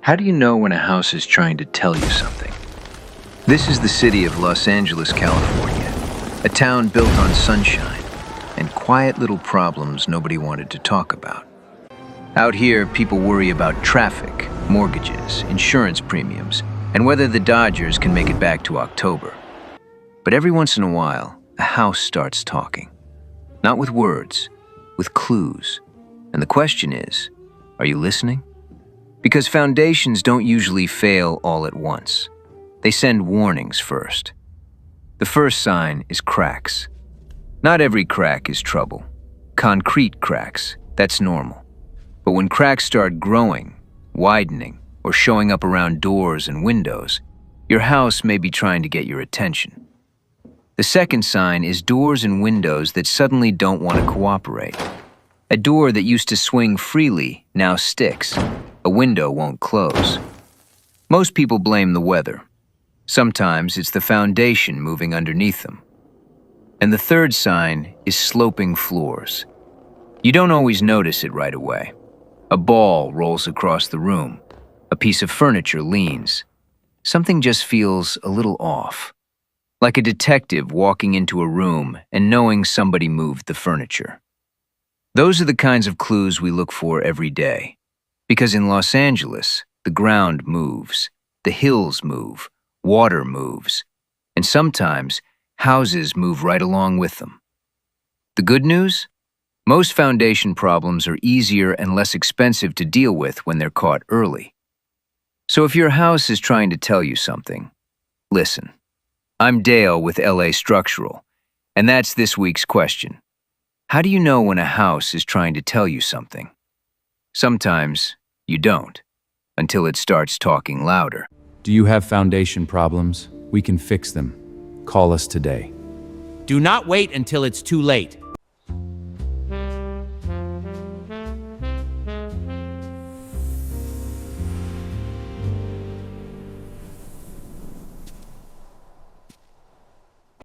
How do you know when a house is trying to tell you something? This is the city of Los Angeles, California, a town built on sunshine and quiet little problems nobody wanted to talk about. Out here, people worry about traffic, mortgages, insurance premiums, and whether the Dodgers can make it back to October. But every once in a while, a house starts talking. Not with words, with clues. And the question is, are you listening? Because foundations don't usually fail all at once. They send warnings first. The first sign is cracks. Not every crack is trouble. Concrete cracks, that's normal. But when cracks start growing, widening, or showing up around doors and windows, your house may be trying to get your attention. The second sign is doors and windows that suddenly don't want to cooperate. A door that used to swing freely now sticks. A window won't close. Most people blame the weather. Sometimes it's the foundation moving underneath them. And the third sign is sloping floors. You don't always notice it right away. A ball rolls across the room. A piece of furniture leans. Something just feels a little off. Like a detective walking into a room and knowing somebody moved the furniture. Those are the kinds of clues we look for every day. Because in Los Angeles, the ground moves, the hills move, water moves, and sometimes houses move right along with them. The good news? Most foundation problems are easier and less expensive to deal with when they're caught early. So if your house is trying to tell you something, listen. I'm Dale with LA Structural, and that's this week's question. How do you know when a house is trying to tell you something? Sometimes you don't, until it starts talking louder. Do you have foundation problems? We can fix them. Call us today. Do not wait until it's too late.